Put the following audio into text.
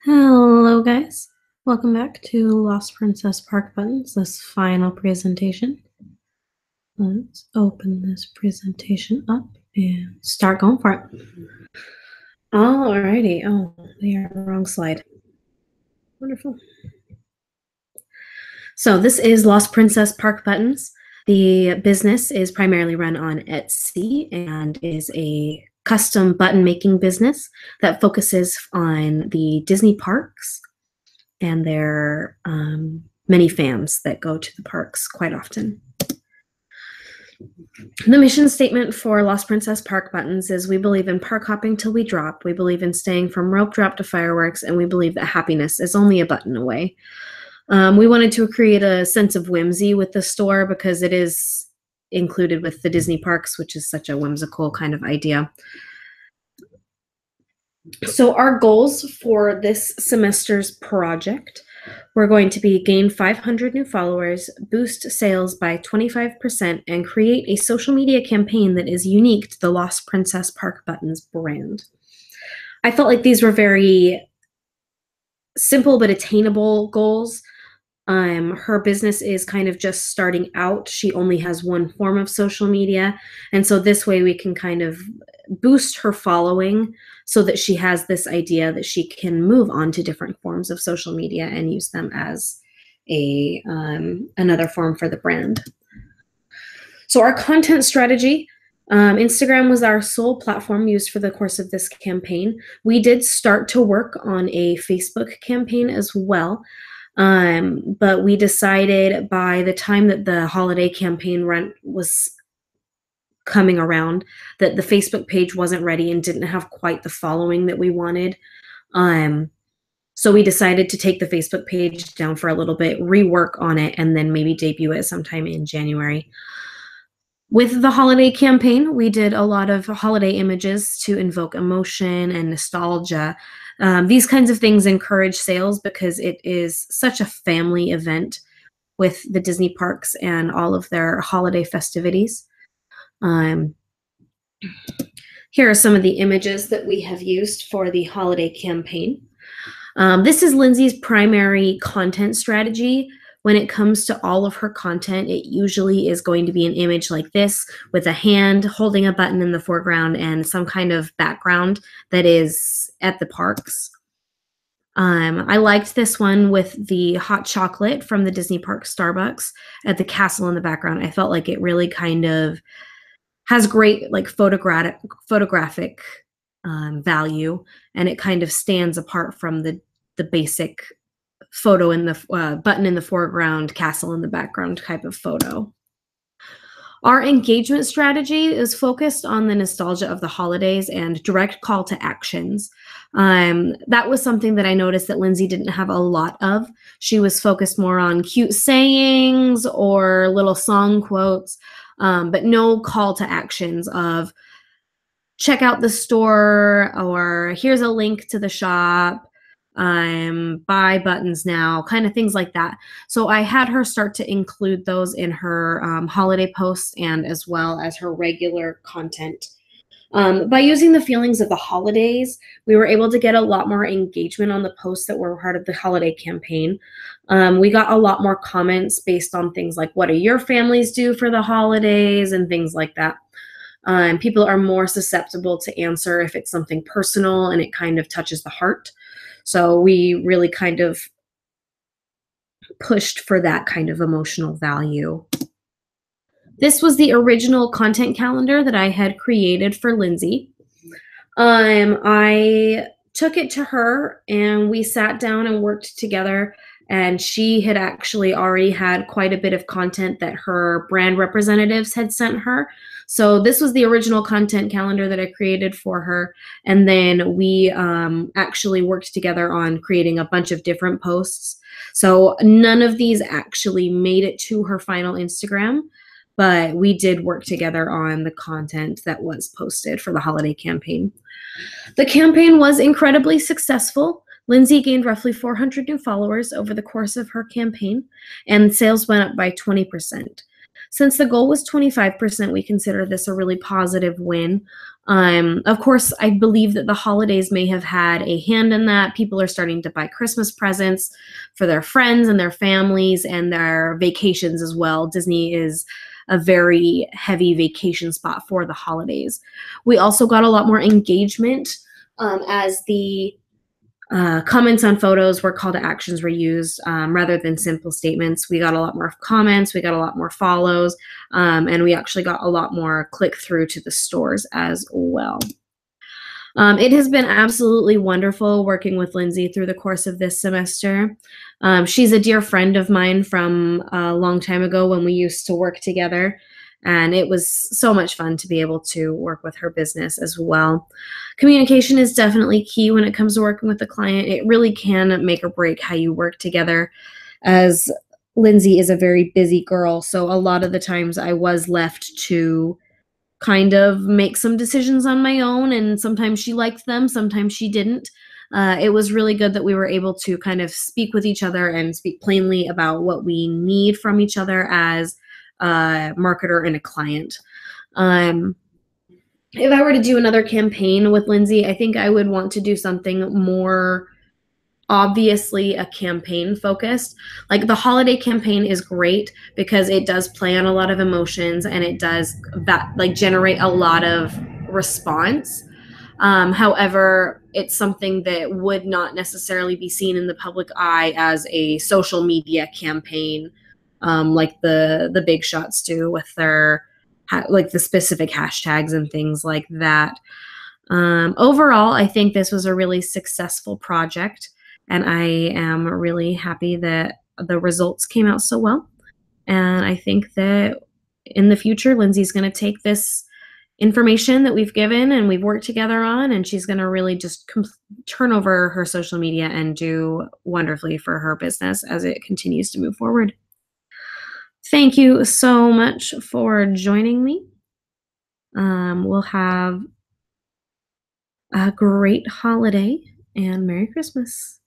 Hello guys, welcome back to Lost Princess Park Buttons, this final presentation. Let's open this presentation up and start going for it. Alrighty, oh, they are the wrong slide. Wonderful. So this is Lost Princess Park Buttons. The business is primarily run on Etsy and is a custom button making business that focuses on the Disney parks and their many fans that go to the parks quite often. The mission statement for Lost Princess Park Buttons is: we believe in park hopping till we drop, we believe in staying from rope drop to fireworks, and we believe that happiness is only a button away. We wanted to create a sense of whimsy with the store because it is included with the Disney parks, which is such a whimsical kind of idea. So our goals for this semester's project, we're going to be gain 500 new followers, boost sales by 25%, and create a social media campaign that is unique to the Lost Princess Park Buttons brand. I felt like these were very simple but attainable goals. Her business is kind of just starting out. She only has one form of social media. And so this way we can kind of boost her following so that she has this idea that she can move on to different forms of social media and use them as another form for the brand. So our content strategy, Instagram was our sole platform used for the course of this campaign. We did start to work on a Facebook campaign as well. But we decided by the time that the holiday campaign run was coming around that the Facebook page wasn't ready and didn't have quite the following that we wanted. So we decided to take the Facebook page down for a little bit, rework on it, and then maybe debut it sometime in January. With the holiday campaign, we did a lot of holiday images to invoke emotion and nostalgia. These kinds of things encourage sales because it is such a family event with the Disney parks and all of their holiday festivities. Here are some of the images that we have used for the holiday campaign. This is Lindsay's primary content strategy. When it comes to all of her content, it usually is going to be an image like this with a hand holding a button in the foreground and some kind of background that is at the parks. I liked this one with the hot chocolate from the Disney Park Starbucks at the castle in the background. I felt like it really kind of has great like photographic value, and it kind of stands apart from the basic photo in the button in the foreground, castle in the background type of photo. Our engagement strategy is focused on the nostalgia of the holidays and direct call to actions. That was something that I noticed that Lindsay didn't have a lot of. She was focused more on cute sayings or little song quotes, but no call to actions of check out the store or here's a link to the shop. Buy buttons now, kind of things like that. So I had her start to include those in her holiday posts and as well as her regular content. By using the feelings of the holidays, we were able to get a lot more engagement on the posts that were part of the holiday campaign. We got a lot more comments based on things like, what do your families do for the holidays and things like that. People are more susceptible to answer if it's something personal and it kind of touches the heart. So we really kind of pushed for that kind of emotional value. This was the original content calendar that I had created for Lindsay. I took it to her and we sat down and worked together, and she had actually already had quite a bit of content that her brand representatives had sent her. So this was the original content calendar that I created for her. And then we actually worked together on creating a bunch of different posts. So none of these actually made it to her final Instagram, but we did work together on the content that was posted for the holiday campaign. The campaign was incredibly successful. Lindsay gained roughly 400 new followers over the course of her campaign, and sales went up by 20%. Since the goal was 25%, we consider this a really positive win. Of course, I believe that the holidays may have had a hand in that. People are starting to buy Christmas presents for their friends and their families and their vacations as well. Disney is a very heavy vacation spot for the holidays. We also got a lot more engagement as the comments on photos where call to actions were used rather than simple statements. We got a lot more comments, we got a lot more follows, and we actually got a lot more click through to the stores as well. It has been absolutely wonderful working with Lindsay through the course of this semester. She's a dear friend of mine from a long time ago when we used to work together. And it was so much fun to be able to work with her business as well. Communication is definitely key when it comes to working with the client. It really can make or break how you work together, as Lindsay is a very busy girl. So a lot of the times I was left to kind of make some decisions on my own, and sometimes she liked them, sometimes she didn't. It was really good that we were able to kind of speak with each other and speak plainly about what we need from each other as a marketer and a client. If I were to do another campaign with Lindsay, I think I would want to do something more obviously a campaign focused. Like the holiday campaign is great because it does play on a lot of emotions and it does that like generate a lot of response. However, it's something that would not necessarily be seen in the public eye as a social media campaign, like the big shots do with their like the specific hashtags and things like that. Overall, I think this was a really successful project, and I am really happy that the results came out so well. And I think that in the future, Lindsay's going to take this information that we've given and we've worked together on, and she's going to really just turn over her social media and do wonderfully for her business as it continues to move forward. Thank you so much for joining me. We'll have a great holiday and Merry Christmas.